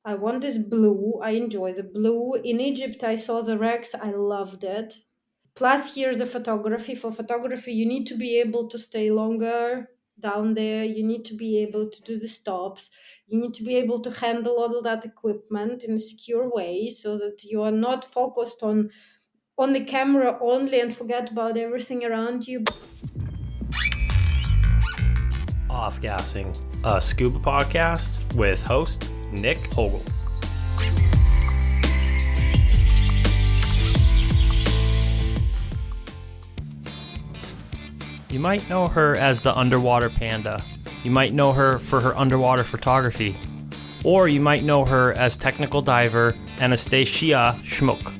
I want this blue. I enjoy the blue. In Egypt, I saw the Rex. I loved it. Plus, here the photography. For photography, you need to be able to stay longer down there. You need to be able to do the stops. You need to be able to handle all of that equipment in a secure way so that you are not focused on the camera only and forget about everything around you. Off Gassing, a scuba podcast with host Nick Hogel. You might know her as the Underwater Panda. You might know her for her underwater photography. Or you might know her as technical diver Anastasia Schmuck.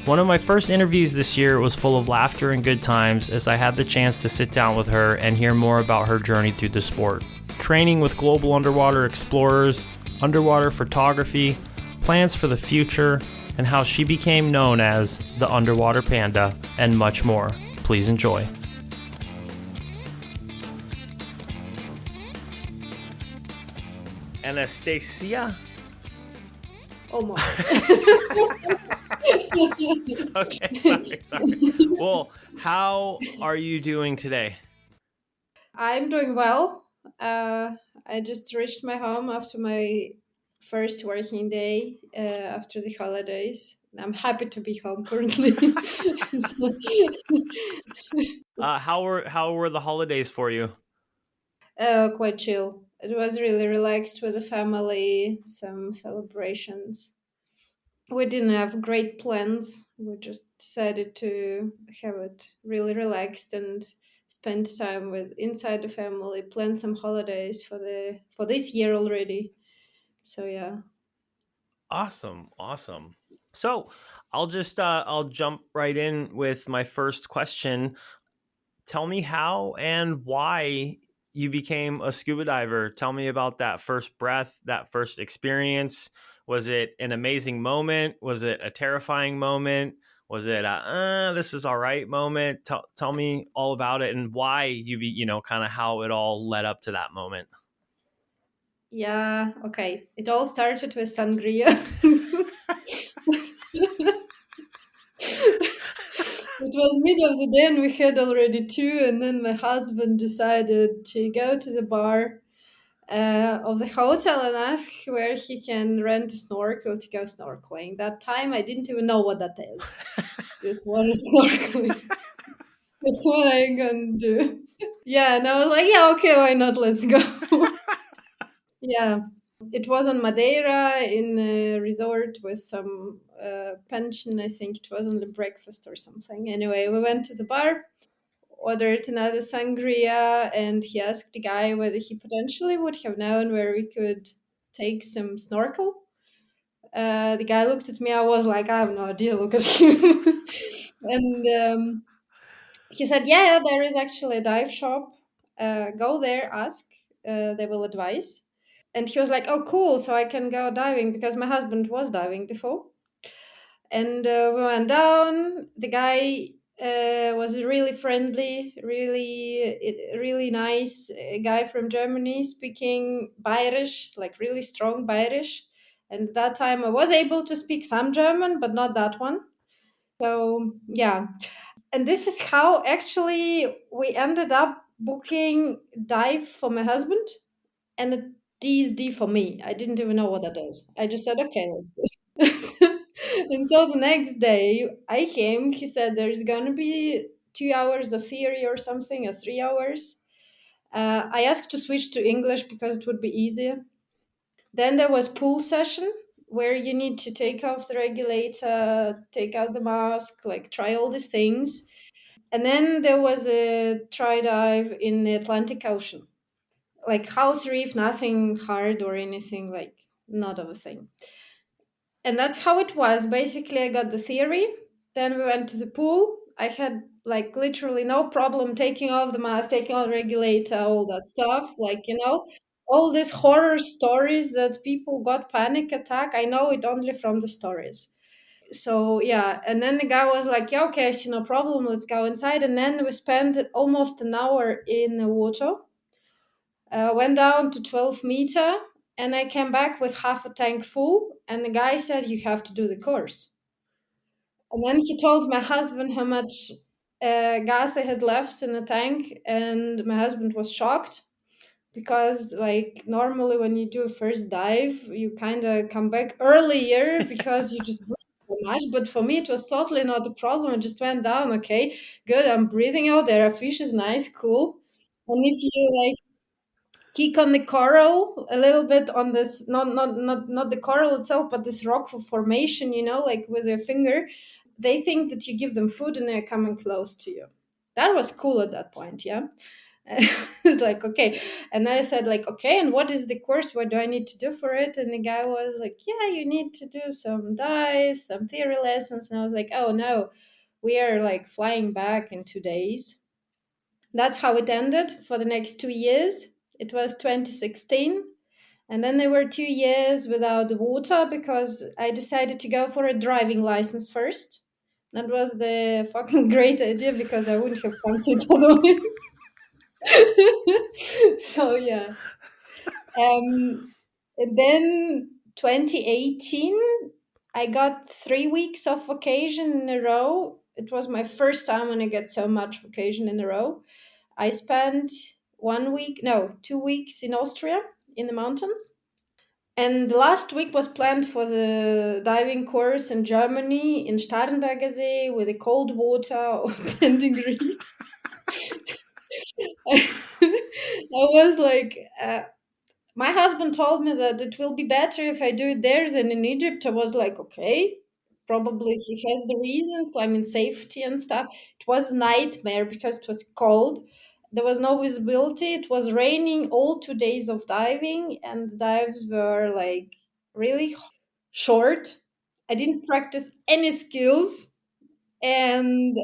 One of my first interviews this year was full of laughter and good times as I had the chance to sit down with her and hear more about her journey through the sport. Training with global underwater explorers, underwater photography, plans for the future, and how she became known as the Underwater Panda, and much more. Please enjoy. Anastasia? Almost. Okay, sorry. Well, how are you doing today? I'm doing well. I just reached my home after my first working day after the holidays. I'm happy to be home currently. How were the holidays for you? Quite chill. It was really relaxed with the family, some celebrations. We didn't have great plans. We just decided to have it really relaxed and spend time with inside the family, plan some holidays for this year already. So yeah. Awesome. So I'll jump right in with my first question. Tell me how and why you became a scuba diver. Tell me about that first breath, that first experience. Was it an amazing moment? Was it a terrifying moment? Was it a this is all right moment? Tell me all about it and why kind of how it all led up to that moment. Yeah, okay. It all started with sangria. It was mid of the day and we had already two, and then my husband decided to go to the bar of the hotel and ask where he can rent a snorkel to go snorkeling. That time I didn't even know what that is. This water snorkeling. What are you gonna do? Yeah, and I was like, yeah, okay, why not? Let's go. Yeah, it was on Madeira in a resort with some pension. I think it was only breakfast or something. Anyway, we went to the bar, ordered another sangria, and he asked the guy whether he potentially would have known where we could take some snorkel. The guy looked at me. I was like, I have no idea. Look at you. And he said, yeah, there is actually a dive shop. Go there, ask. They will advise. And he was like, oh, cool. So I can go diving because my husband was diving before. And we went down. The guy was really friendly, really nice guy from Germany, speaking Bayerisch, like really strong Bayerisch. And at that time, I was able to speak some German, but not that one. So yeah, and this is how actually we ended up booking dive for my husband and a DSD for me. I didn't even know what that is. I just said okay. And so the next day I came. He said there's gonna be 2 hours of theory or something, or 3 hours. I asked to switch to English because it would be easier. Then there was pool session where you need to take off the regulator, take out the mask, like try all these things. And then there was a try dive in the Atlantic Ocean. Like house reef, nothing hard or anything, like not of a thing. And that's how it was. Basically, I got the theory. Then we went to the pool. I had like literally no problem taking off the mask, taking off the regulator, all that stuff. Like, all these horror stories that people got panic attack. I know it only from the stories. So yeah, and then the guy was like, yeah, okay, I see no problem. Let's go inside. And then we spent almost an hour in the water. Went down to 12 meter. and I came back with half a tank full, and the guy said, "You have to do the course." And then he told my husband how much gas I had left in the tank, and my husband was shocked because, like, normally when you do a first dive, you kind of come back earlier because you just breathe so much. But for me, it was totally not a problem. I just went down. Okay, good. I'm breathing out. There are fishes. Nice, cool. And if you like kick on the coral a little bit on this, not the coral itself, but this rock formation, like with your finger, they think that you give them food and they're coming close to you. That was cool at that point, yeah. It's like, okay. And I said, like, okay, and what is the course? What do I need to do for it? And the guy was like, yeah, you need to do some dives, some theory lessons. And I was like, oh no, we are like flying back in 2 days. That's how it ended for the next 2 years. It was 2016. And then there were 2 years without the water because I decided to go for a driving license first. That was the fucking great idea because I wouldn't have come to it otherwise. So yeah. And then 2018, I got 3 weeks of vacation in a row. It was my first time when I get so much vacation in a row. I spent 1 week, no, 2 weeks in Austria in the mountains. And the last week was planned for the diving course in Germany in Starnberger See with the cold water of 10 degrees. I was like, my husband told me that it will be better if I do it there than in Egypt. I was like, okay, probably he has the reasons, I mean, safety and stuff. It was a nightmare because it was cold. There was no visibility. It was raining all 2 days of diving, and the dives were like really short. I didn't practice any skills. And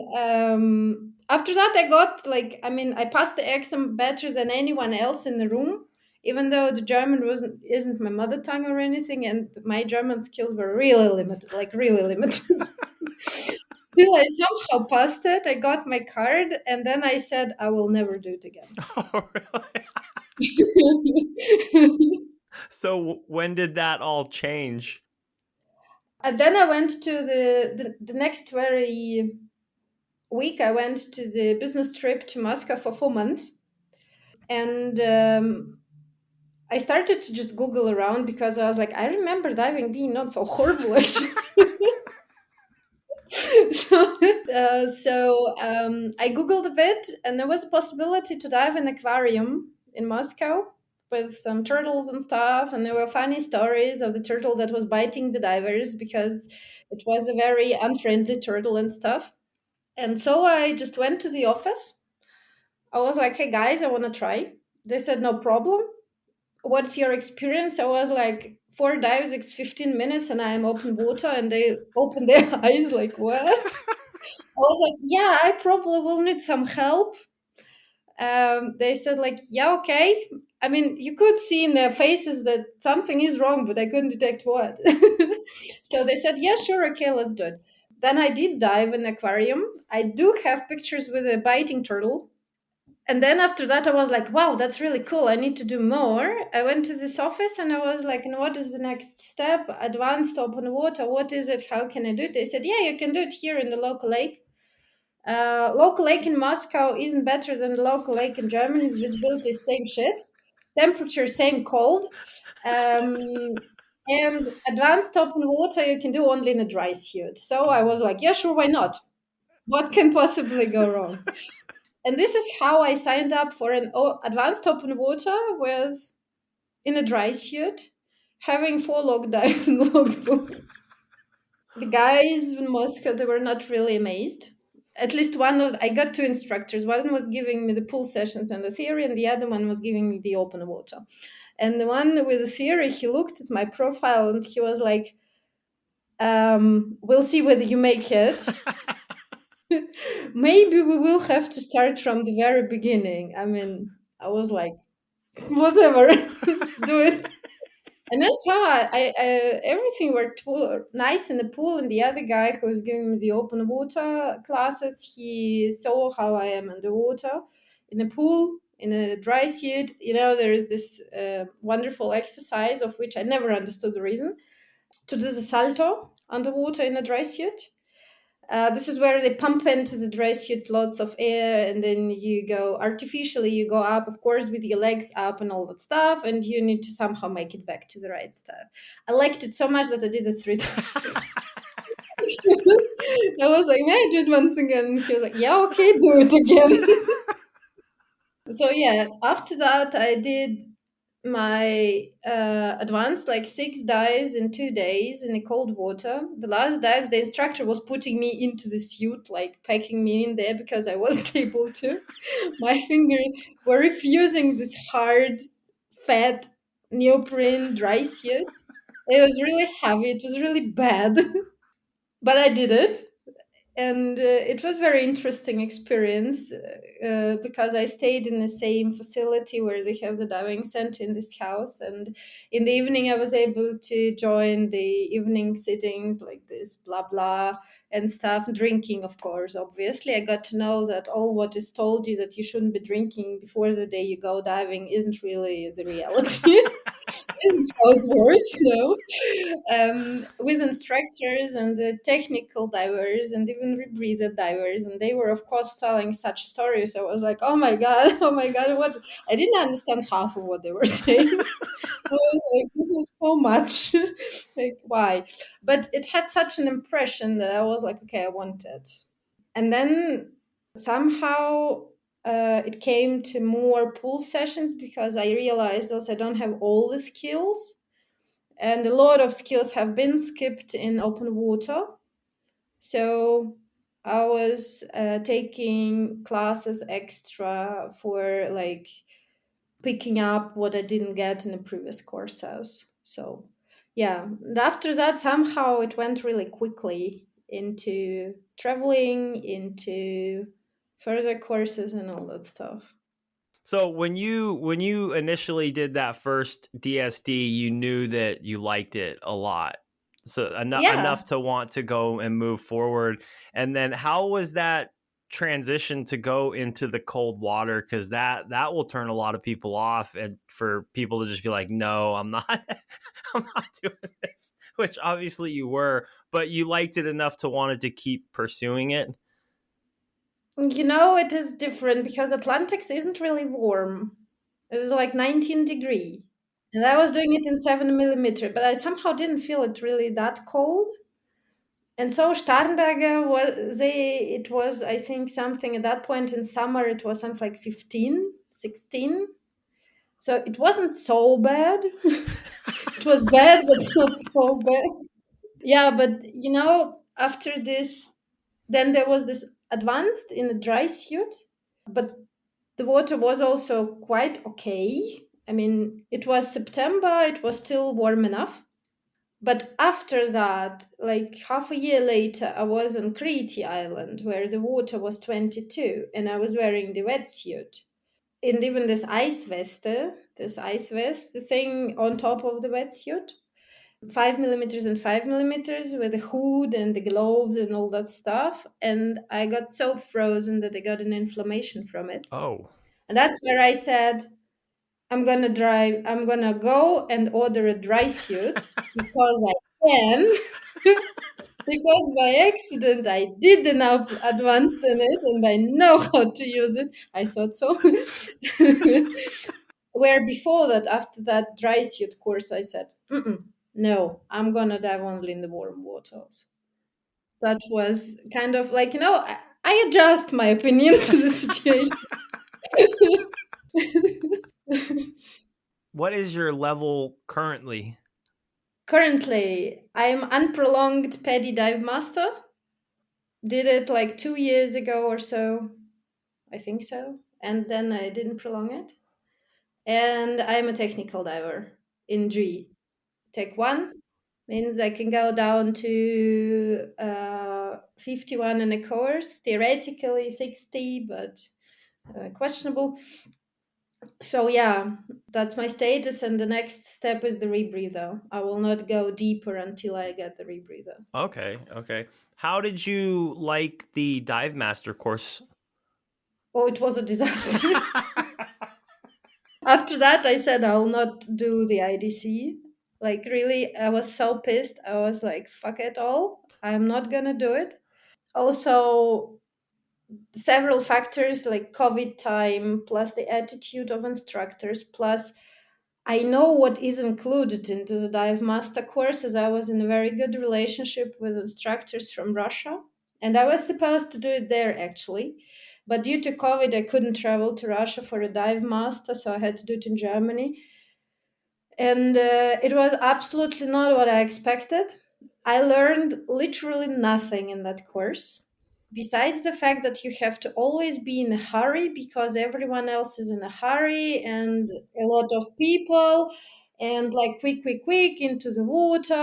after that, I got like, I mean, I passed the exam better than anyone else in the room, even though the German wasn't isn't my mother tongue or anything, and my German skills were really limited, like really limited. Still, I somehow passed it. I got my card, and then I said, I will never do it again. Oh, really? So when did that all change? And then I went to the next very week. I went to the business trip to Moscow for 4 months, and I started to just Google around because I was like, I remember diving being not so horrible actually. so I Googled a bit, and there was a possibility to dive in an aquarium in Moscow with some turtles and stuff. And there were funny stories of the turtle that was biting the divers because it was a very unfriendly turtle and stuff. And so I just went to the office. I was like, hey guys, I want to try. They said, no problem. What's your experience? I was like, 4 dives, it's 15 minutes, and I'm open water. And they opened their eyes like, what? I was like, yeah, I probably will need some help. They said, like, yeah, okay. I mean, you could see in their faces that something is wrong, but I couldn't detect what. So they said, yeah, sure, okay, let's do it. Then I did dive in the aquarium. I do have pictures with a biting turtle. And then after that, I was like, wow, that's really cool. I need to do more. I went to this office and I was like, and what is the next step? Advanced open water. What is it? How can I do it? They said, yeah, you can do it here in the local lake. Local lake in Moscow isn't better than the local lake in Germany. The visibility is same shit. Temperature, same cold. And advanced open water you can do only in a dry suit. So I was like, yeah, sure, why not? What can possibly go wrong? And this is how I signed up for an advanced open water with in a dry suit, having 4 log dives in the logbook. The guys in Moscow, they were not really amazed. At least I got two instructors. One was giving me the pool sessions and the theory, and the other one was giving me the open water. And the one with the theory, he looked at my profile and he was like, we'll see whether you make it. Maybe we will have to start from the very beginning. I mean, I was like, whatever, do it. And that's how everything worked nice in the pool. And the other guy who was giving me the open water classes, he saw how I am underwater in the pool. in a dry suit, there is this wonderful exercise of which I never understood the reason, to do the salto underwater in a dry suit. This is where they pump into the dry suit lots of air, and then you go artificially, you go up, of course, with your legs up and all that stuff, and you need to somehow make it back to the right stuff. I liked it so much that I did it 3 times. I was like, may I do it once again? He was like, yeah, okay, do it again. So yeah, after that, I did my advanced, like 6 dives in 2 days in the cold water. The last dives, the instructor was putting me into the suit, like packing me in there because I wasn't able to. My fingers were refusing this hard, fat neoprene dry suit. It was really heavy. It was really bad, but I did it, and it was very interesting experience because I stayed in the same facility where they have the diving center in this house, and in the evening I was able to join the evening sittings like this blah blah and stuff, drinking, of course. Obviously, I got to know that all what is told you that you shouldn't be drinking before the day you go diving isn't really the reality. Isn't how it works, no. With instructors and technical divers and even rebreather divers, and they were, of course, telling such stories. I was like, oh my god, oh my god, what? I didn't understand half of what they were saying. I was like, this is so much. Like, why? But it had such an impression that I was like, okay, I want it. And then somehow it came to more pool sessions because I realized also I don't have all the skills, and a lot of skills have been skipped in open water. So I was taking classes extra for like picking up what I didn't get in the previous courses. So yeah, and after that, somehow it went really quickly into traveling, into further courses, and all that stuff. So when you initially did that first DSD, you knew that you liked it a lot. So enough Yeah. to want to go and move forward. And then how was that transition to go into the cold water, cuz that will turn a lot of people off, and for people to just be like, "No, I'm not I'm not doing this." Which obviously you were, but you liked it enough to wanted to keep pursuing it. It is different because Atlantics isn't really warm. It is like 19 degree. And I was doing it in 7 millimeter, but I somehow didn't feel it really that cold. And so Starnberger it was, I think, something at that point in summer, it was something like 15, 16. So it wasn't so bad. It was bad, but not so bad. Yeah, but after this, then there was this advanced in the dry suit, but the water was also quite okay. I mean, it was September, it was still warm enough. But after that, like half a year later, I was on Crete Island where the water was 22 and I was wearing the wetsuit. And even this ice vest, the thing on top of the wetsuit, 5 millimeters and 5 millimeters with the hood and the gloves and all that stuff. And I got so frozen that I got an inflammation from it. Oh. And that's where I said, I'm gonna go and order a dry suit because I can. Because by accident I did enough advanced in it and I know how to use it. I thought so. Where before that, after that dry suit course, I said, no, I'm gonna dive only in the warm waters. That was kind of like, I adjust my opinion to the situation. What is your level currently? Currently, I'm unprolonged paddy dive master. Did it like 2 years ago or so. I think so. And then I didn't prolong it. And I'm a technical diver in G. Tech 1 means I can go down to 51 in a course, theoretically 60, but questionable. So yeah, that's my status, and the next step is the rebreather. I will not go deeper until I get the rebreather. Okay, okay. How did you like the dive master course? Oh, it was a disaster. After that, I said I'll not do the IDC. Like, really, I was so pissed. I was like, fuck it all. I'm not gonna do it. Also, several factors like COVID time, plus the attitude of instructors, plus I know what is included into the dive master courses. I was in a very good relationship with instructors from Russia, and I was supposed to do it there actually. But due to COVID, I couldn't travel to Russia for a dive master, so I had to do it in Germany. And it was absolutely not what I expected. I learned literally nothing in that course, besides the fact that you have to always be in a hurry because everyone else is in a hurry and a lot of people, and like quick, quick, quick into the water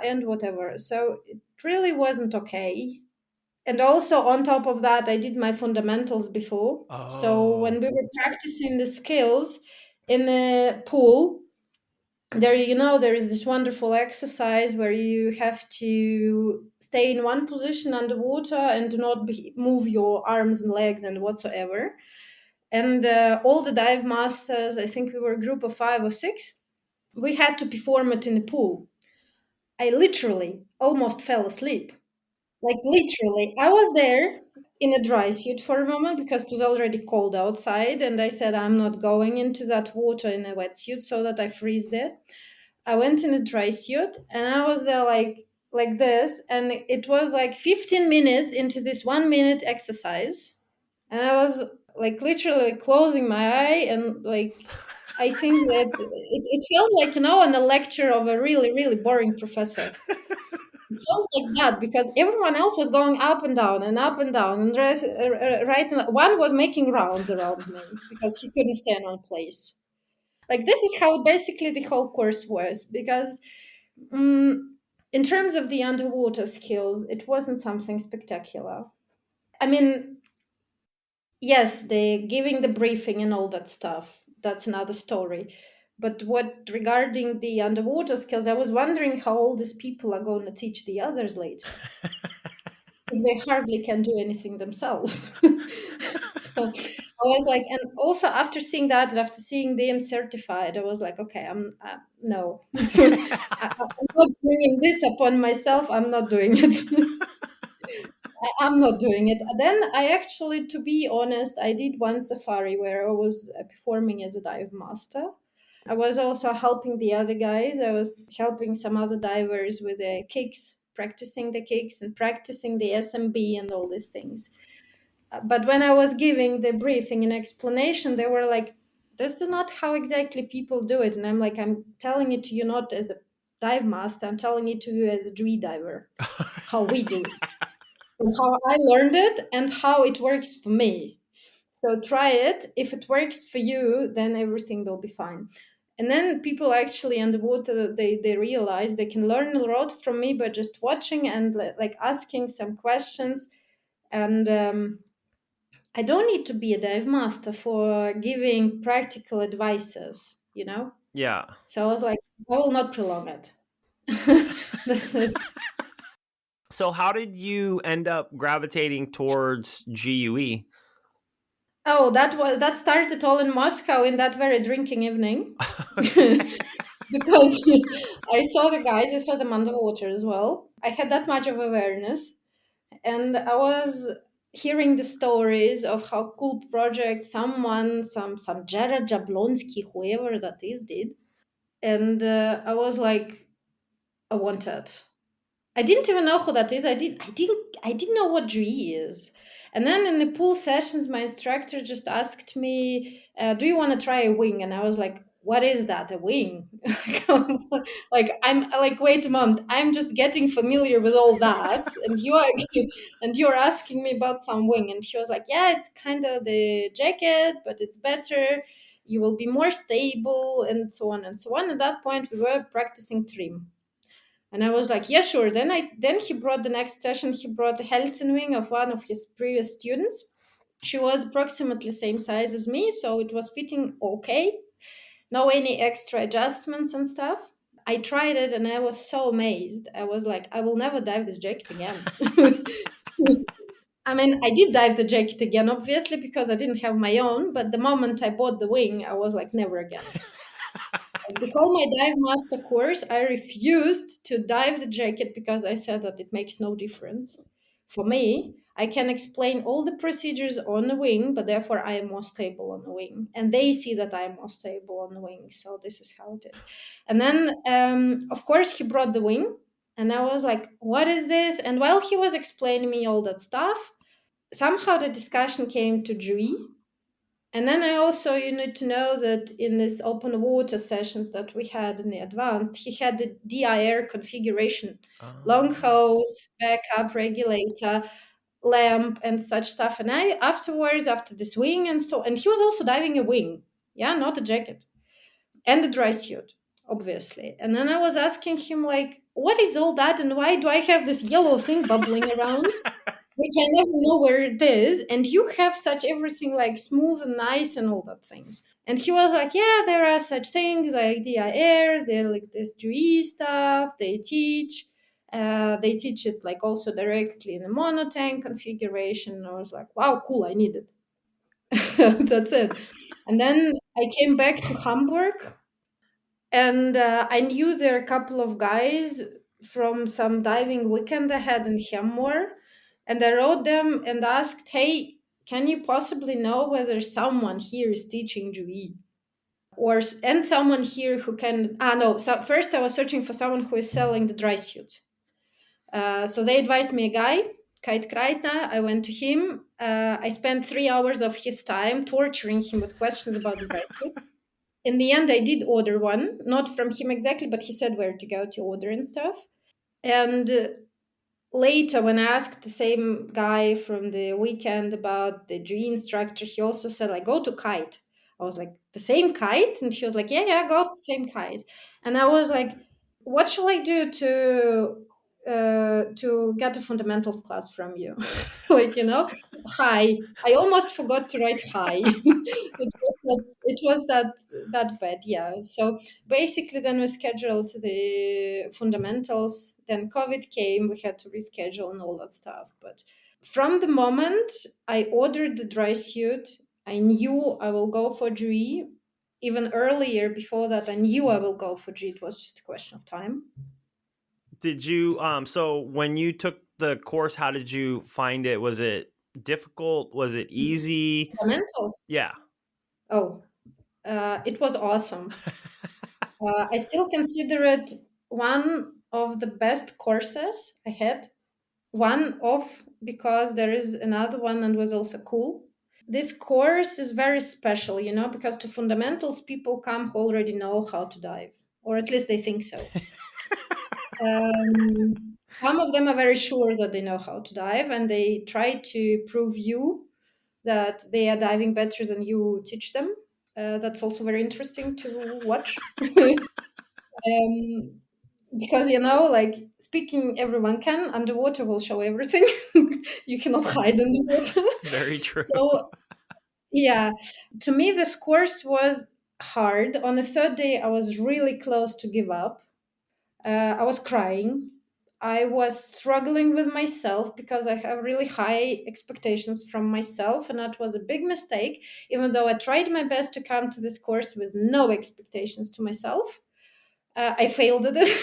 and whatever. So it really wasn't okay. And also, on top of that, I did my fundamentals before. So when Oh. we were practicing the skills in the pool, there is this wonderful exercise where you have to stay in one position underwater and do not move your arms and legs and whatsoever. And all the dive masters, I think we were a group of 5 or 6, we had to perform it in the pool. I literally almost fell asleep. Like, literally, I was there in a dry suit for a moment because it was already cold outside, and I said I'm not going into that water in a wetsuit so that I freeze there. I went in a dry suit and I was there like this, and it was like 15 minutes into this 1 minute exercise, and I was like literally closing my eye and like I think that it felt like in a lecture of a really really boring professor. It felt like that because everyone else was going up and down and up and down, and right, and one was making rounds around me because he couldn't stand on place. Like, this is how basically the whole course was, because in terms of the underwater skills, it wasn't something spectacular. I mean, yes, they giving the briefing and all that stuff. That's another story. But what regarding the underwater skills, I was wondering how all these people are going to teach the others later, if they hardly can do anything themselves. So I was like, and also after seeing that, and after seeing them certified, I was like, okay, I'm no, I'm not bringing this upon myself. I'm not doing it. I'm not doing it. Then I actually, to be honest, I did one safari where I was performing as a dive master. I was also helping the other guys. I was helping some other divers with the kicks, practicing the kicks and practicing the SMB and all these things. But when I was giving the briefing and explanation, they were like, "This is not how exactly people do it." And I'm like, "I'm telling it to you not as a dive master. I'm telling it to you as a tree diver, how we do it, and how I learned it, and how it works for me. So try it. If it works for you, then everything will be fine." And then people actually underwater, they realize they can learn a lot from me by just watching and like asking some questions. And I don't need to be a dive master for giving practical advices. Yeah. So I was like, I will not prolong it. That's it. So how did you end up gravitating towards GUE? Oh, that started all in Moscow in that very drinking evening. Okay. Because I saw the guys, I saw them underwater as well. I had that much of awareness, and I was hearing the stories of how cool projects someone, some Jared Jablonski, whoever that is, did, and I was like, I want it. I didn't even know who that is. I didn't know what GE is. And then in the pool sessions, my instructor just asked me, "Do you want to try a wing?" And I was like, "What is that? A wing?" Like, I'm like, "Wait a moment, I'm just getting familiar with all that, and you are and you're asking me about some wing." And she was like, "Yeah, it's kind of the jacket, but it's better. You will be more stable, and so on and so on." At that point, we were practicing trim. And I was like, yeah, sure. Then he brought the next session. He brought the Helsenwing of one of his previous students. She was approximately same size as me, so it was fitting okay. No any extra adjustments and stuff. I tried it and I was so amazed. I was like, I will never dive this jacket again. I mean, I did dive the jacket again, obviously, because I didn't have my own. But the moment I bought the wing, I was like, never again. The whole my dive master course, I refused to dive the jacket because I said that it makes no difference. For me, I can explain all the procedures on the wing, but therefore I am more stable on the wing. And they see that I am more stable on the wing. So this is how it is. And then, of course, he brought the wing. And I was like, what is this? And while he was explaining me all that stuff, somehow the discussion came to Jui. And then I also, you need to know that in this open water sessions that we had in the advanced, he had the DIR configuration, long Oh. hose, backup regulator, lamp, and such stuff. And I afterwards, after this wing and he was also diving a wing, yeah, not a jacket, and a dry suit, obviously. And then I was asking him like, what is all that, and why do I have this yellow thing bubbling around? Which I never know where it is, and you have such everything like smooth and nice and all that things. And he was like, yeah, there are such things like DIR, they're like this GE stuff, they teach it like also directly in the monotank configuration. And I was like, wow, cool, I need it. That's it. And then I came back to Hamburg, and I knew there are a couple of guys from some diving weekend I had in Hemmoor. And I wrote them and asked, hey, can you possibly know whether someone here is teaching GUI? And someone here who can, no, so first I was searching for someone who is selling the dry suit. So they advised me a guy, Kite Kreitner. I went to him. I spent 3 hours of his time torturing him with questions about the dry suits. In the end, I did order one, not from him exactly, but he said where to go to order and stuff. And later, when I asked the same guy from the weekend about the GE instructor, he also said, like, go to Kite. I was like, the same Kite? And he was like, yeah, go to the same Kite. And I was like, what shall I do to get a fundamentals class from you? Like, hi. I almost forgot to write hi. It was that bad, yeah. So basically, then we scheduled the fundamentals. Then COVID came, we had to reschedule and all that stuff. But from the moment I ordered the dry suit, I knew I will go for GE. Even earlier, before that, I knew I will go for G. It was just a question of time. Did you so when you took the course, how did you find it? Was it difficult? Was it easy? Fundamentals. Yeah. Oh, it was awesome. I still consider it one of the best courses I had. One of, because there is another one and was also cool. This course is very special, because to fundamentals, people come who already know how to dive, or at least they think so. Some of them are very sure that they know how to dive, and they try to prove you that they are diving better than you teach them. That's also very interesting to watch. Because like speaking everyone can, underwater will show everything. You cannot hide underwater. It's very true. So yeah, to me this course was hard. On the third day I was really close to give up. I was crying. I was struggling with myself because I have really high expectations from myself, and that was a big mistake. Even though I tried my best to come to this course with no expectations to myself, I failed at it.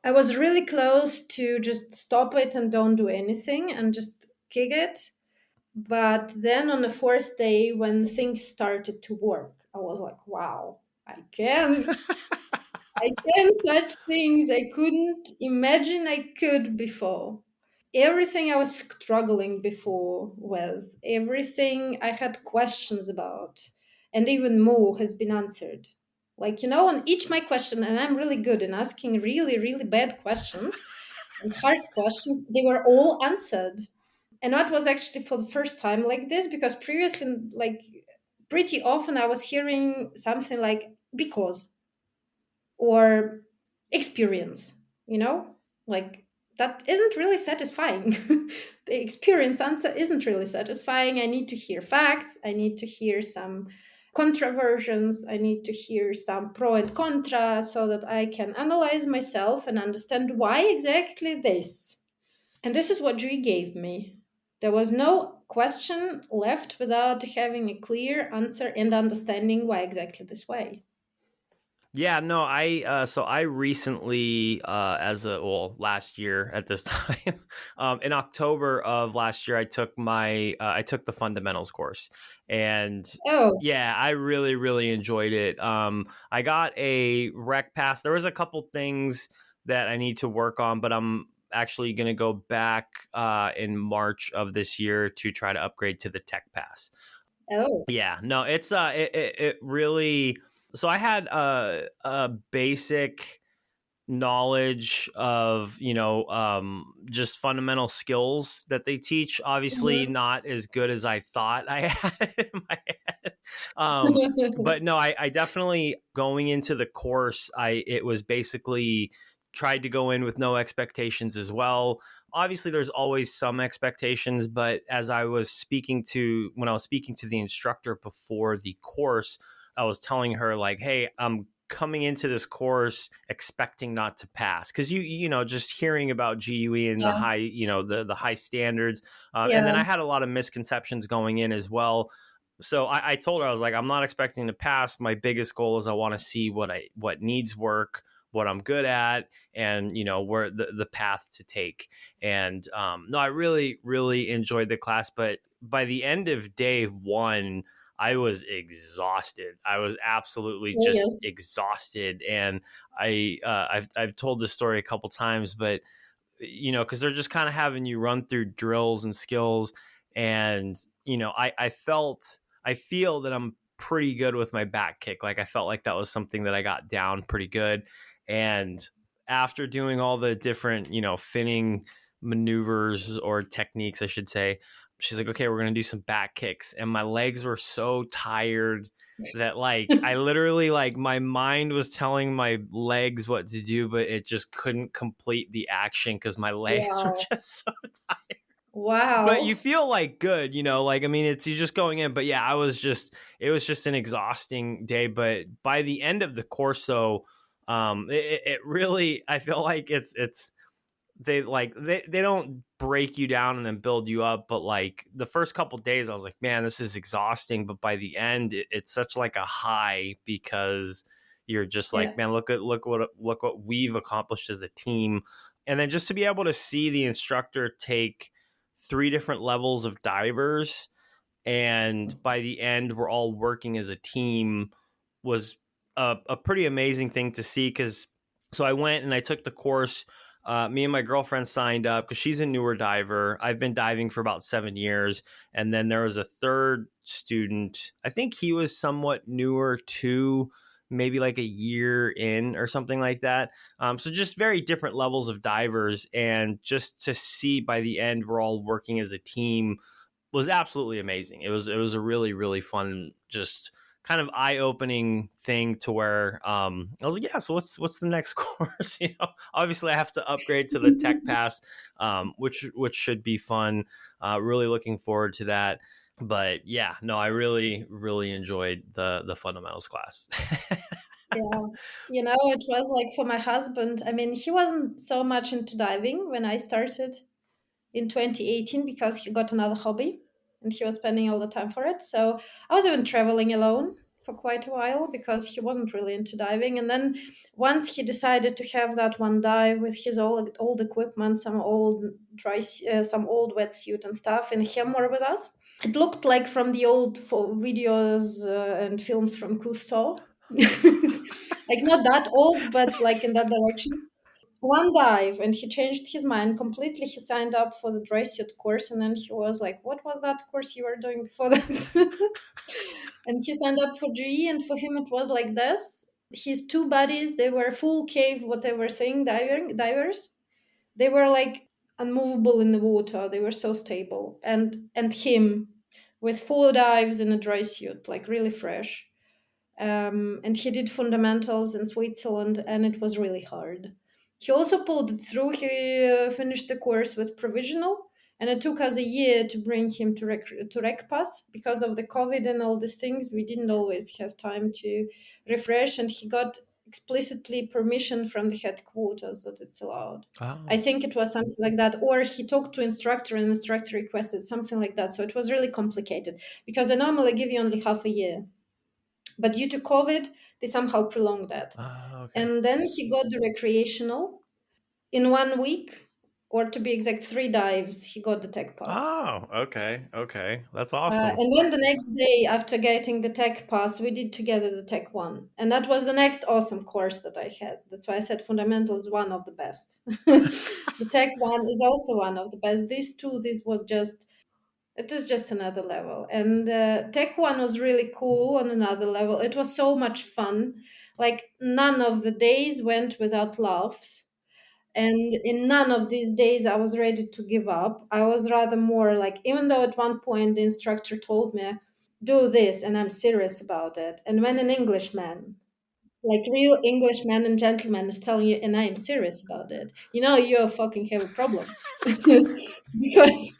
I was really close to just stop it and don't do anything and just kick it. But then on the fourth day, when things started to work, I was like, wow, I can such things I couldn't imagine I could before. Everything I was struggling before with, everything I had questions about, and even more has been answered. Like, on each my question, and I'm really good in asking really, really bad questions and hard questions, they were all answered. And that was actually for the first time like this, because previously, like, pretty often I was hearing something like, because, or experience, like that isn't really satisfying. The experience answer isn't really satisfying. I need to hear facts, I need to hear some controversions, I need to hear some pro and contra so that I can analyze myself and understand why exactly this. And this is what Jui gave me. There was no question left without having a clear answer and understanding why exactly this way. Yeah, no, I recently as a well last year at this time in October of last year I took the fundamentals course, and Oh, yeah, I really enjoyed it. I got a rec pass. There was a couple things that I need to work on, but I'm actually going to go back in March of this year to try to upgrade to the tech pass. oh, Yeah, no, it really. So I had a basic knowledge of just fundamental skills that they teach. Obviously, mhm. not as good as I thought I had in my head. But no, I definitely going into the course. I it was basically tried to go in with no expectations as well. Obviously, there's always some expectations, but as I was speaking to when I was speaking to the instructor before the course, I was telling her like, "Hey, I'm coming into this course expecting not to pass because just hearing about GUE and the Yeah, high the high standards, and then yeah, I had a lot of misconceptions going in as well. So I told her I was like, I'm not expecting to pass. My biggest goal is I want to see what needs work, what I'm good at, and where the path to take. And no, I really enjoyed the class, but by the end of day one, I was exhausted. I was absolutely just yes, exhausted, and I've told this story a couple times, but because they're just kind of having you run through drills and skills, and I feel that I'm pretty good with my back kick. Like I felt like that was something that I got down pretty good, and after doing all the different finning maneuvers or techniques, I should say, she's like, okay, we're gonna do some back kicks, and my legs were so tired that like I literally like my mind was telling my legs what to do, but it just couldn't complete the action because my legs were wow, just so tired. But you wow, feel like good, like I mean it's you're just going in. But yeah, it was just an exhausting day. But by the end of the course though, it really I feel like it's they don't break you down and then build you up, but like the first couple days I was like, man, this is exhausting, but by the end it's such like a high because you're just yeah, like, man, look what we've accomplished as a team. And then just to be able to see the instructor take three different levels of divers, and by the end we're all working as a team, was a pretty amazing thing to see. Because so I went and I took the course. Me and my girlfriend signed up because she's a newer diver. I've been diving for about 7 years, and then there was a third student. I think he was somewhat newer too, maybe like a year in or something like that. So just very different levels of divers, and just to see by the end we're all working as a team was absolutely amazing. It was a really fun, just kind of eye opening thing to where I was like, yeah. So what's the next course? Obviously I have to upgrade to the Tech Pass, which should be fun. Really looking forward to that. But yeah, no, I really enjoyed the fundamentals class. yeah. It was like for my husband. I mean, he wasn't so much into diving when I started in 2018 because he got another hobby and he was spending all the time for it. So I was even traveling alone for quite a while because he wasn't really into diving. And then once he decided to have that one dive with his old equipment, some old wetsuit and stuff, and him were with us. It looked like from the old videos and films from Cousteau. Like not that old, but like in that direction. One dive, and he changed his mind completely. He signed up for the dry suit course, and then he was like, "What was that course you were doing before that?" And he signed up for GE, and for him it was like this. His two buddies, they were full cave, whatever thing, divers. They were like unmovable in the water. They were so stable, and him with 4 dives in a dry suit, like really fresh. And he did fundamentals in Switzerland, and it was really hard. He also pulled it through. He finished the course with provisional, and it took us a year to bring him to rec pass because of the COVID and all these things. We didn't always have time to refresh, and he got explicitly permission from the headquarters that it's allowed. I Oh. think it was something like that, or he talked to instructor and instructor requested something like that. So it was really complicated because they normally give you only half a year, but due to COVID, they somehow prolonged that. Okay. And then he got the recreational in 1 week, or to be exact, 3 dives. He got the tech pass. Oh, okay. Okay. That's awesome. And then the next day, after getting the tech pass, we did together the tech one. And that was the next awesome course that I had. That's why I said fundamentals one of the best. The tech one is also one of the best. These two, this was just, it was just another level. And tech one was really cool on another level. It was so much fun. Like none of the days went without laughs. And in none of these days, I was ready to give up. I was rather more like, even though at one point the instructor told me, do this, and I'm serious about it. And when an Englishman, like real Englishman and gentleman, is telling you, and I am serious about it, you fucking have a problem. Because,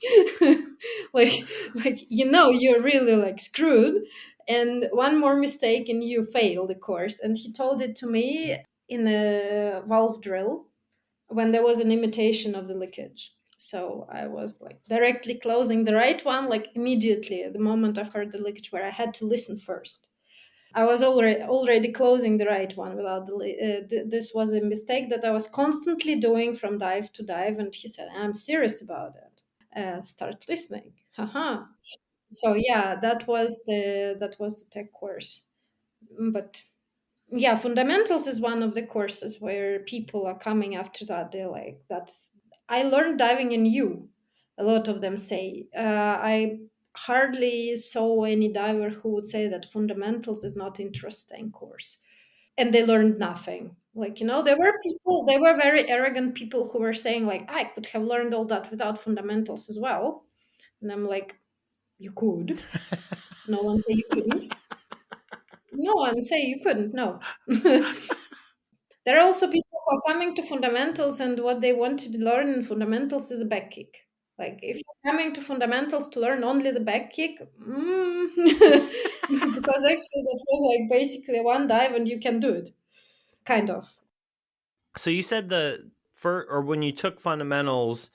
like, you're really like screwed. And one more mistake, and you fail the course. And he told it to me in a valve drill when there was an imitation of the leakage. So I was like directly closing the right one, like immediately at the moment I heard the leakage, where I had to listen first. I was already closing the right one without this was a mistake that I was constantly doing from dive to dive. And he said, "I'm serious about it. Start listening." Haha. So yeah, that was the tech course. But yeah, fundamentals is one of the courses where people are coming after that. They're like, that's, I learned diving in you, a lot of them say. I hardly saw any diver who would say that fundamentals is not interesting course, and they learned nothing. Like, there were very arrogant people who were saying like, I could have learned all that without fundamentals as well. And I'm like, you could. No one say you couldn't. No one say you couldn't. No. There are also people who are coming to fundamentals, and what they wanted to learn in fundamentals is a back kick. Like, if you're coming to fundamentals to learn only the back kick, because actually that was like basically one dive and you can do it, kind of. So you said when you took fundamentals,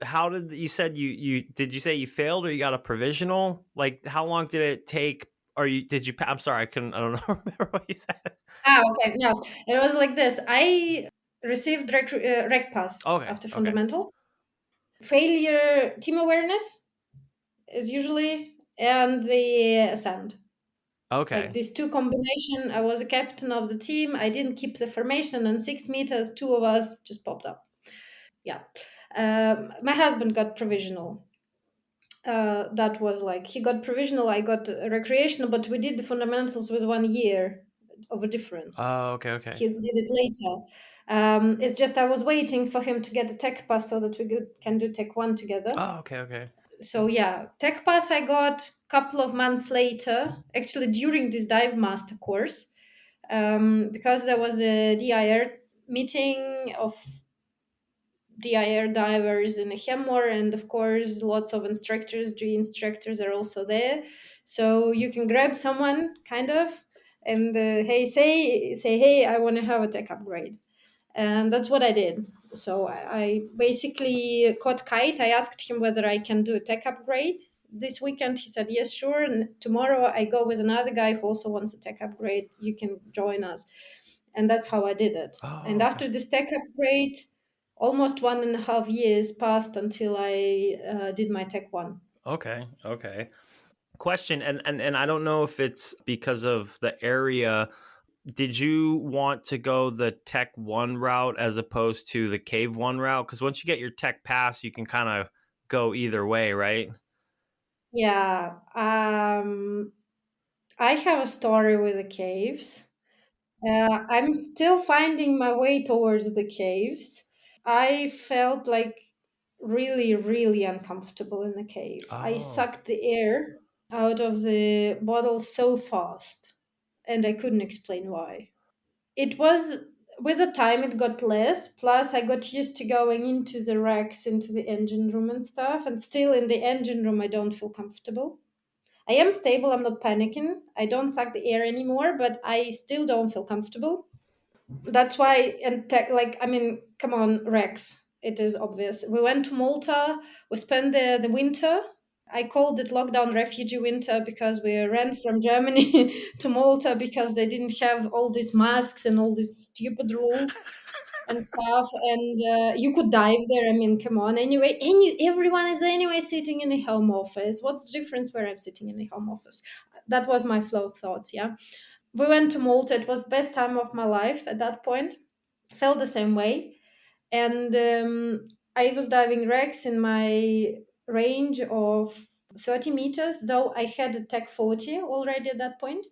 how did you said you did you say you failed or you got a provisional? Like how long did it take? Or I'm sorry, I don't know, remember what you said. Okay. No, it was like this. I received rec pass Okay, after okay, fundamentals. Failure, team awareness is usually, and the sand. Like okay. these two combination, I was a captain of the team. I didn't keep the formation, and 6 meters, two of us just popped up. Yeah. My husband got provisional. That was like, he got provisional, I got recreational, but we did the fundamentals with 1 year of a difference. Oh, okay, okay. He did it later. It's just I was waiting for him to get the tech pass so that can do tech one together. Oh, okay, okay. So yeah, tech pass I got a couple of months later, actually during this dive master course, because there was a DIR meeting of DIR divers in Hemmoor, and of course, lots of instructors, G instructors are also there. So you can grab someone, kind of, and hey, say, hey, I want to have a tech upgrade, and that's what I did. So I basically caught kite. I asked him whether I can do a tech upgrade this weekend. He said yes, sure. And tomorrow I go with another guy who also wants a tech upgrade. You can join us, and that's how I did it. Oh, And okay. after this tech upgrade, almost 1.5 years passed until I did my tech one. Okay, okay. Question, and I don't know if it's because of the area. Did you want to go the Tech 1 route as opposed to the Cave 1 route? Because once you get your Tech Pass, you can kind of go either way, right? Yeah, I have a story with the caves. I'm still finding my way towards the caves. I felt like really, really uncomfortable in the cave. I Oh, sucked the air out of the bottle so fast, and I couldn't explain why. It was, with the time, it got less. Plus, I got used to going into the racks, into the engine room and stuff, and still in the engine room, I don't feel comfortable. I am stable, I'm not panicking. I don't suck the air anymore, but I still don't feel comfortable. That's why, and like, I mean, come on, Rex. It is obvious. We went to Malta. We spent the winter. I called it lockdown refugee winter because we ran from Germany to Malta because they didn't have all these masks and all these stupid rules and stuff. And you could dive there. I mean, come on. Anyway, everyone is anyway sitting in a home office. What's the difference where I'm sitting in a home office? That was my flow of thoughts. Yeah, we went to Malta. It was best time of my life at that point. Felt the same way, and I was diving Rex in my range of 30 meters, though I had a Tech 40 already at that point.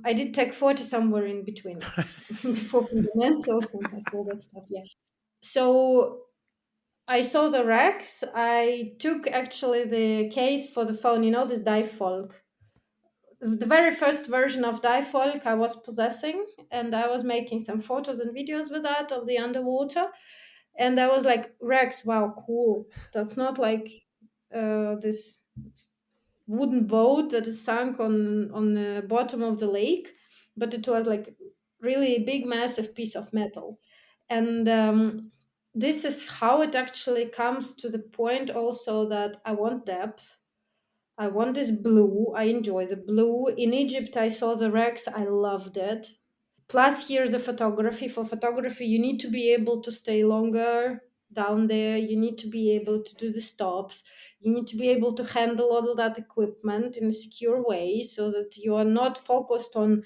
I did Tech 40 somewhere in between for fundamentals and like all that stuff. Yeah. So I saw the Rex. I took actually the case for the phone, this dive folk. The very first version of Difolk I was possessing, and I was making some photos and videos with that of the underwater. And I was like, Rex, wow, cool. That's not like this wooden boat that is sunk on the bottom of the lake, but it was like really big, massive piece of metal. And this is how it actually comes to the point also that I want depth. I want this blue. I enjoy the blue. In Egypt, I saw the Rex. I loved it. Plus, here's the photography. For photography, you need to be able to stay longer down there. You need to be able to do the stops. You need to be able to handle all of that equipment in a secure way so that you are not focused on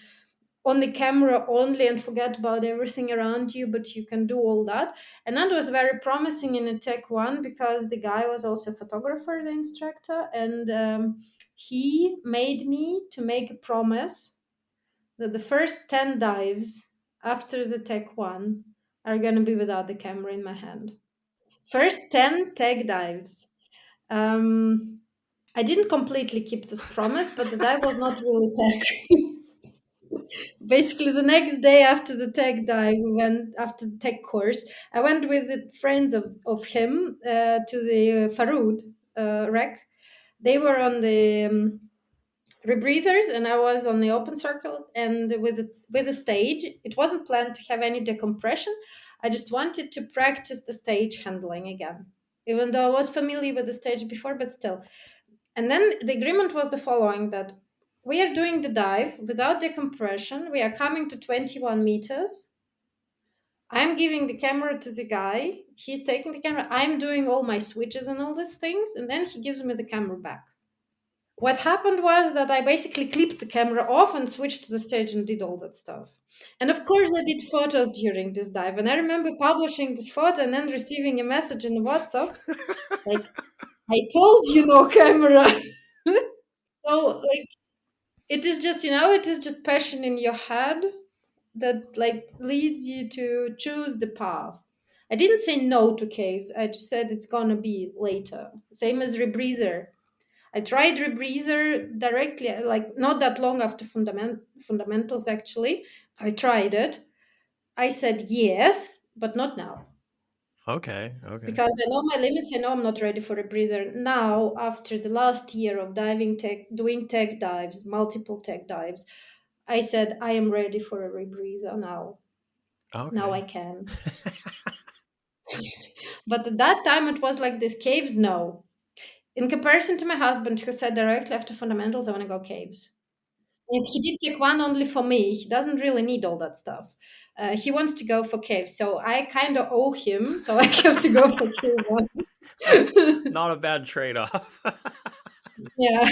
the camera only and forget about everything around you, but you can do all that. And that was very promising in a Tech 1 because the guy was also a photographer, the instructor, and he made me to make a promise that the first 10 dives after the Tech 1 are going to be without the camera in my hand. First 10 Tech dives. Um, I didn't completely keep this promise, but the dive was not really tech. Basically, the next day after the tech dive, we went after the tech course. I went with the friends of him to the Farood wreck. They were on the rebreathers, and I was on the open circle. And with the stage, it wasn't planned to have any decompression. I just wanted to practice the stage handling again, even though I was familiar with the stage before, but still. And then the agreement was the following, that we are doing the dive without decompression. We are coming to 21 meters. I'm giving the camera to the guy. He's taking the camera. I'm doing all my switches and all these things. And then he gives me the camera back. What happened was that I basically clipped the camera off and switched to the stage and did all that stuff. And of course, I did photos during this dive. And I remember publishing this photo and then receiving a message in WhatsApp like, I told you no camera. So, like, it is just, it is just passion in your head that like leads you to choose the path. I didn't say no to caves. I just said it's gonna be later. Same as rebreather. I tried rebreather directly, like not that long after fundamentals. Actually, I tried it. I said yes, but not now Okay, okay. because I know my limits. I know I'm not ready for a breather now. After the last year of diving tech, doing tech dives, multiple tech dives, I said I am ready for a rebreather now. Now I Okay. can. But at that time, it was like this caves, no. In comparison to my husband, who said directly after fundamentals, I want to go caves. And he did take one only for me. He doesn't really need all that stuff. He wants to go for caves. So I kind of owe him. So I have to go for cave one. That's not a bad trade-off. Yeah.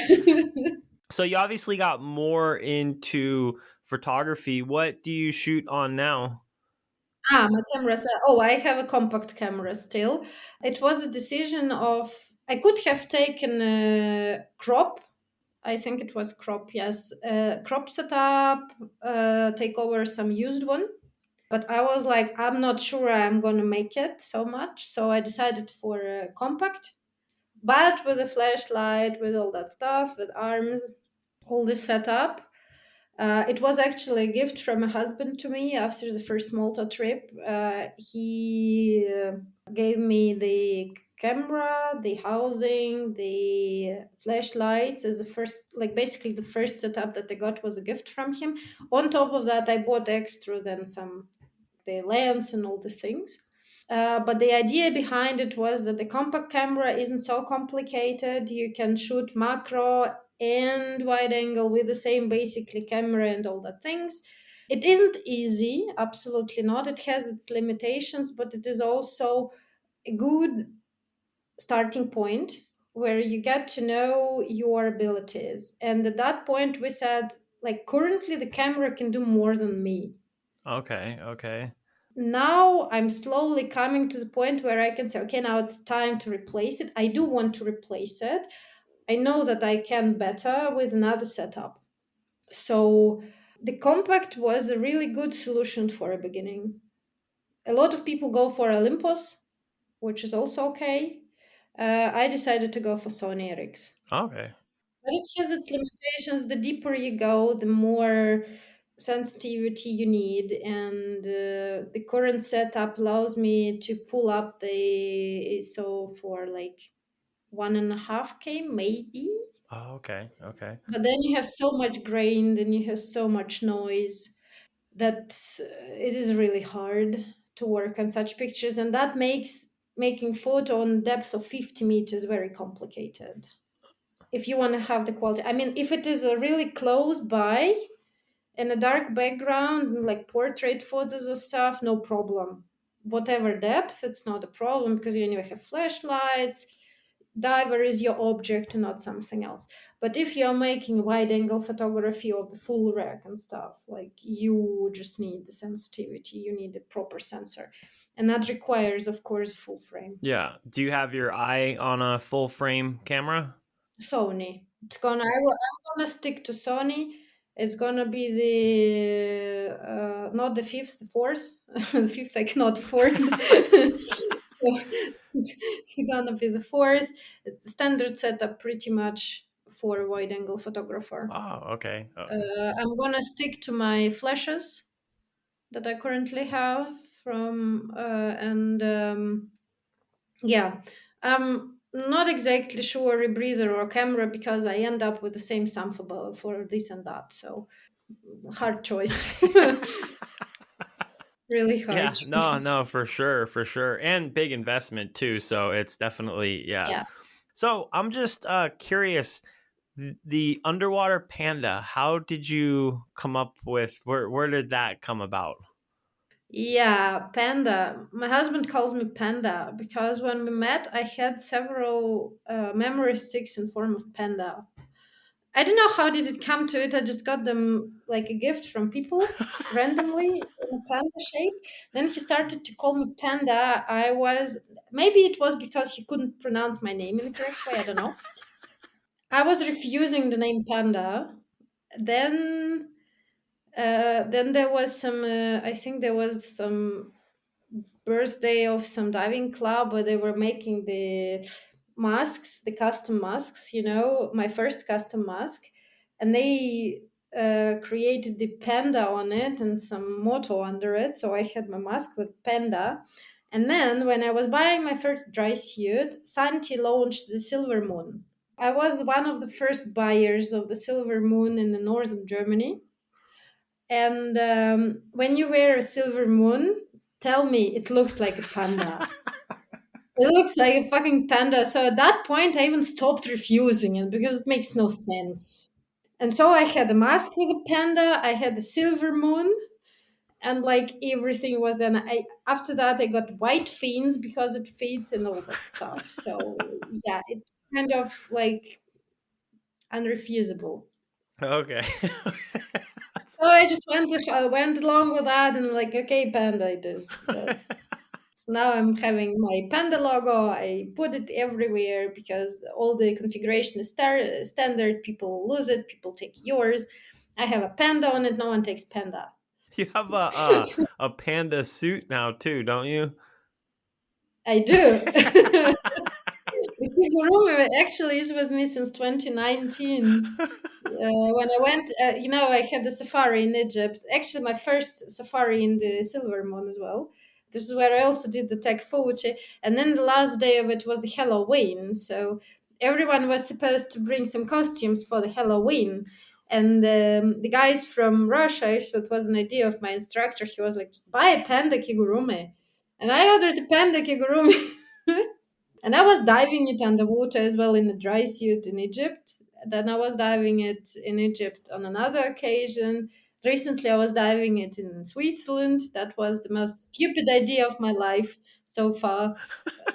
So you obviously got more into photography. What do you shoot on now? My camera. I have a compact camera still. It was a decision of, I could have taken a crop. I think it was crop, yes. Crop setup, take over some used one. But I was like, I'm not sure I'm going to make it so much. So I decided for a compact, but with a flashlight, with all that stuff, with arms, all this setup. It was actually a gift from a husband to me after the first Malta trip. He gave me the camera, the housing, the flashlights as the first, like basically the first setup that I got was a gift from him. On top of that, I bought extra then some the lens and all these things. But the idea behind it was that the compact camera isn't so complicated. You can shoot macro and wide angle with the same basically camera and all that things. It isn't easy, absolutely not. It has its limitations, but it is also a good starting point where you get to know your abilities. And at that point, we said, like, currently the camera can do more than me. Okay, okay. Now I'm slowly coming to the point where I can say, okay, now it's time to replace it. I do want to replace it. I know that I can better with another setup. So the compact was a really good solution for a beginning. A lot of people go for Olympus, which is also okay. I decided to go for Sony RX. Okay. But it has its limitations. The deeper you go, the more sensitivity you need. And the current setup allows me to pull up the ISO for like 1.5K, maybe. Oh, okay, okay. But then you have so much grain, and you have so much noise that it is really hard to work on such pictures. And that makes making photo on depth of 50 meters very complicated if you want to have the quality. I mean, if it is a really close by and a dark background and like portrait photos or stuff, no problem. Whatever depth, it's not a problem because you anyway have flashlights. Diver is your object, not something else. But if you're making wide angle photography of the full rack and stuff, like you just need the sensitivity, you need a proper sensor. And that requires, of course, full frame. Yeah. Do you have your eye on a full frame camera? Sony. I'm gonna stick to Sony. It's gonna be the not the fifth, the fourth. The fifth I cannot afford. It's gonna be the fourth. Standard setup pretty much for a wide angle photographer. Oh, okay. I'm gonna stick to my flashes that I currently have from and yeah, I'm not exactly sure rebreather or camera because I end up with the same sum for this and that. So hard choice, really hard Yeah, no, choice. no, for sure, for sure. And big investment too, so it's definitely yeah. Yeah, So, I'm just curious, the Underwater Panda, how did you come up with where did that come about? yeah, panda. My husband calls me panda because when we met, I had several memory sticks in form of panda. I don't know how did it come to it. I just got them like a gift from people randomly in a panda shape. Then he started to call me panda. I was maybe it was because he couldn't pronounce my name in the correct way. I don't know. I was refusing the name panda. Then then there was some. I think there was some birthday of some diving club where they were making the masks, the custom masks, my first custom mask. And they created the panda on it and some motto under it. So I had my mask with panda. And then when I was buying my first dry suit, Santi launched the Silver Moon. I was one of the first buyers of the Silver Moon in the northern Germany. And when you wear a silver moon, tell me it looks like a panda. It looks like a fucking panda. So at that point, I even stopped refusing it because it makes no sense. And so I had a mask with a panda. I had a silver moon, and like everything was. Then I after that I got white fins because it fits and all that stuff. So yeah, it's kind of like unrefusable. Okay. So I just went along with that and like, okay, panda it is. So now I'm having my panda logo. I put it everywhere because all the configuration is standard. People lose it. People take yours. I have a panda on it. No one takes panda. You have a panda suit now too, don't you? I do. The kigurumi actually is with me since 2019. When I went, I had the safari in Egypt. Actually, my first safari in the Silver Moon as well. This is where I also did the tech photo. And then the last day of it was the Halloween. So everyone was supposed to bring some costumes for the Halloween. And the guys from Russia, so it was an idea of my instructor. He was like, just buy a panda kigurumi. And I ordered a panda kigurumi. And I was diving it underwater as well in a dry suit in Egypt. Then I was diving it in Egypt on another occasion. Recently, I was diving it in Switzerland. That was the most stupid idea of my life so far.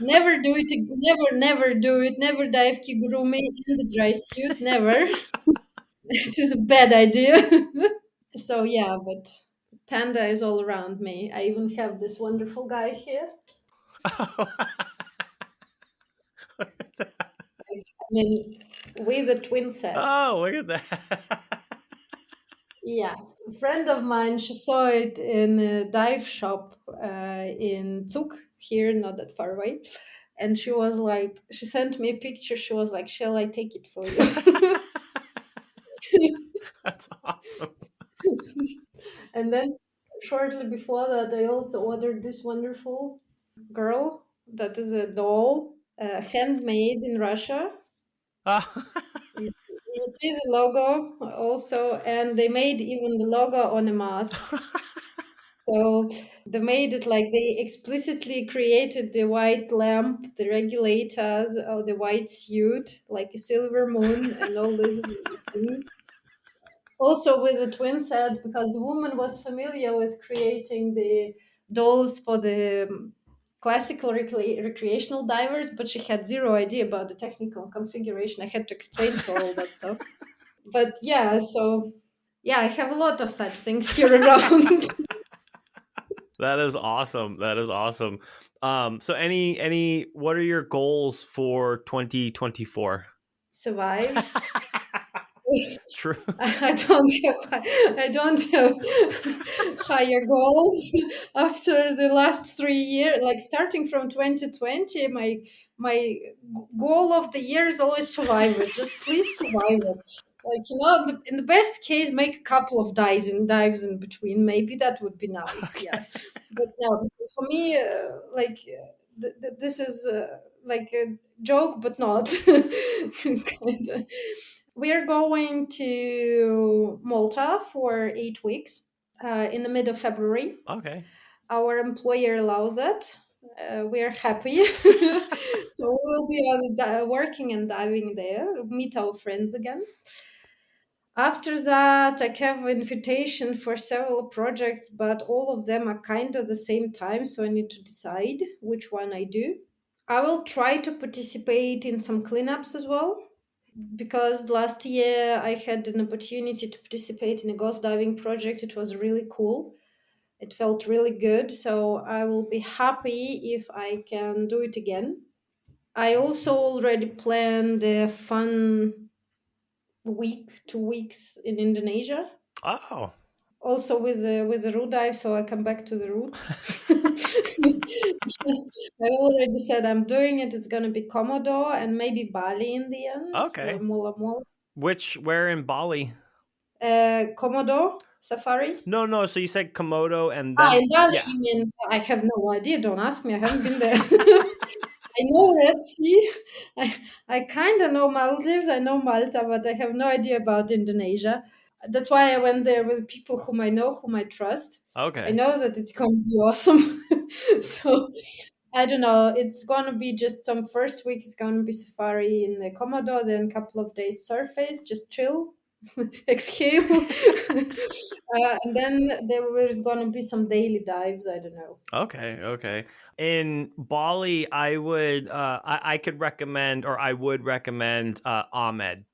Never do it. Never, never do it. Never dive kigurumi in the dry suit. Never. It is a bad idea. So yeah, but panda is all around me. I even have this wonderful guy here. I mean, with a twin set. Oh, look at that. Yeah, a friend of mine, she saw it in a dive shop in Zug, here, not that far away. And she was like, she sent me a picture. She was like, shall I take it for you? That's awesome. And then shortly before that, I also ordered this wonderful girl that is a doll, handmade in Russia. You see the logo also, and they made even the logo on a mask. So they made it like they explicitly created the white lamp, the regulators, the white suit, like a silver moon, and all these things. Also with the twin set, because the woman was familiar with creating the dolls for the classical recreational divers, but she had zero idea about the technical configuration. I had to explain to her all that stuff. But yeah, so yeah, I have a lot of such things here around. That is awesome. That is awesome. So any what are your goals for 2024? Survive. True. I don't have higher goals after the last 3 years. Like starting from 2020, my goal of the year is always survive it. Just please survive it. Like in the best case, make a couple of dives in between. Maybe that would be nice. Okay. Yeah, but no, for me, this is like a joke, but not. Kinda. We are going to Malta for 8 weeks in the mid of February. Okay. Our employer allows it. We are happy. So we will be working and diving there, meet our friends again. After that, I have an invitation for several projects, but all of them are kind of the same time, so I need to decide which one I do. I will try to participate in some cleanups as well, because last year I had an opportunity to participate in a ghost diving project. It was really cool. It felt really good. So I will be happy if I can do it again. I also already planned a fun week, 2 weeks in Indonesia. Oh. Also with the root dive, so I come back to the roots. I already said I'm doing it. It's gonna be Komodo and maybe Bali in the end for Okay. Mula Mula. Where in Bali? Komodo safari. No, no. So you said Komodo and Ah, then in Bali, yeah. you mean? I have no idea. Don't ask me. I haven't been there. I know Red Sea. I kind of know Maldives. I know Malta, but I have no idea about Indonesia. That's why I went there with people whom I know, whom I trust. I Okay. know that it's going to be awesome. So I don't know. It's going to be just some first week. It's going to be safari in the Komodo, then a couple of days surface, just chill, exhale. And then there is going to be some daily dives. I don't know. Okay, okay. In Bali, I could recommend or I would recommend Ahmed.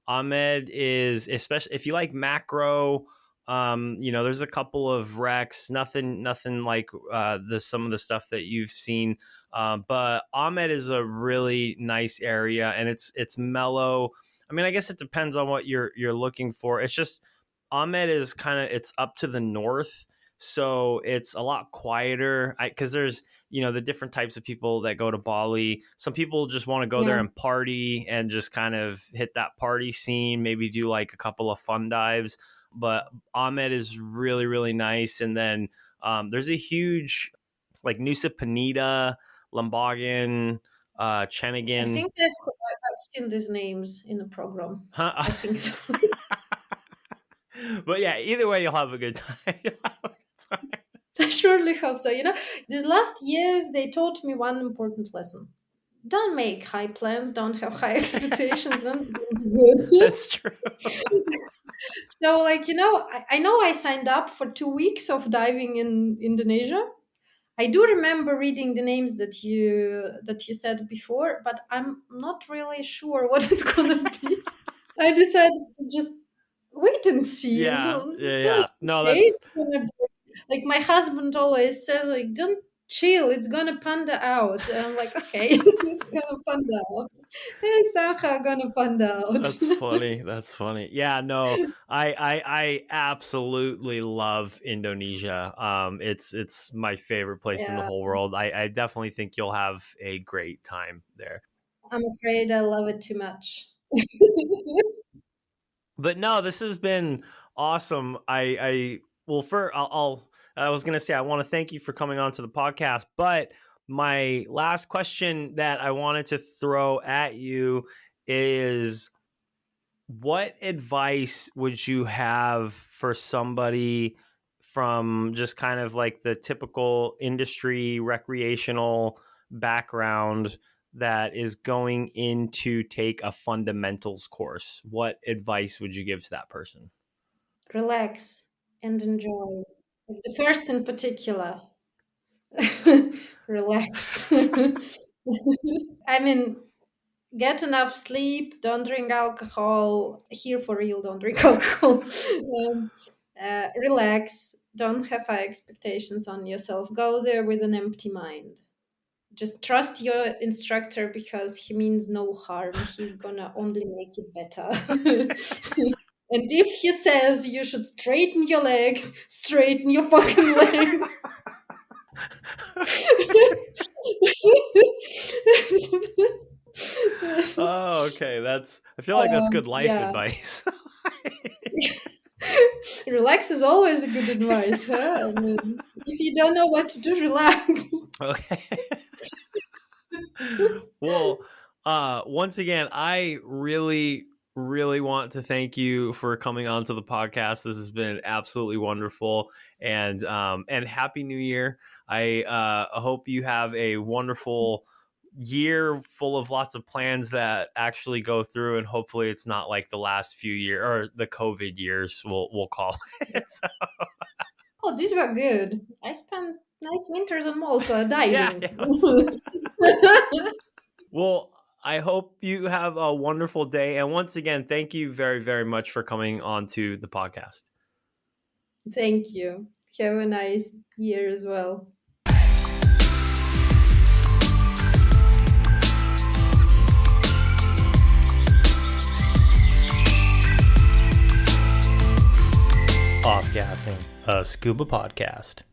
Ahmed is especially if you like macro. There's a couple of wrecks. Nothing like the some of the stuff that you've seen. But Ahmed is a really nice area, and it's mellow. I mean, I guess it depends on what you're looking for. It's just Ahmed is kind of it's up to the north, so it's a lot quieter because there's the different types of people that go to Bali. Some people just want to go there Yeah. and party and just kind of hit that party scene, maybe do like a couple of fun dives. But Ahmed is really really nice, and then there's a huge like Nusa Penida, Lambagan, I Chenigan. think I've seen these names in the program. Huh? I think so. But yeah, either way, you'll have a good time. You'll have a good time. I surely hope so. These last years, they taught me one important lesson. Don't make high plans, don't have high expectations, and it's going to be good. That's true. So, I know I signed up for 2 weeks of diving in Indonesia. I do remember reading the names that you said before, but I'm not really sure what it's gonna be. I decided to just wait and see. Yeah, yeah, Well, yeah. it's No, okay. that's It's gonna be like my husband always says, like, don't chill. It's gonna panda out. And I'm like, okay, it's gonna panda out. It's somehow gonna panda out. That's funny. That's funny. Yeah, no, I absolutely love Indonesia. It's my favorite place in the Yeah, whole world. I definitely think you'll have a great time there. I'm afraid I love it too much. But no, this has been awesome. I well, for I was gonna say I want to thank you for coming on to the podcast, but my last question that I wanted to throw at you is, what advice would you have for somebody from just kind of like the typical industry recreational background that is going in to take a fundamentals course? What advice would you give to that person? Relax and enjoy. Like the first in particular. Relax. I mean, get enough sleep, don't drink alcohol. Here for real, don't drink alcohol. Relax, don't have high expectations on yourself. Go there with an empty mind. Just trust your instructor because he means no harm. He's gonna only make it better. And if he says you should straighten your legs, straighten your fucking legs. Oh, okay. I feel like that's good life Yeah. advice. Relax is always a good advice, huh? I mean, if you don't know what to do, relax. Okay. Well, once again, I really, really want to thank you for coming on to the podcast. This has been absolutely wonderful, and happy New Year. I hope you have a wonderful year full of lots of plans that actually go through, and hopefully it's not like the last few years or the COVID years. We'll call it. So, Oh, these were good. I spent nice winters on Malta yeah. diving. Well, I hope you have a wonderful day. And once again, thank you very, very much for coming on to the podcast. Thank you. Have a nice year as well. Off Gassing, a scuba podcast.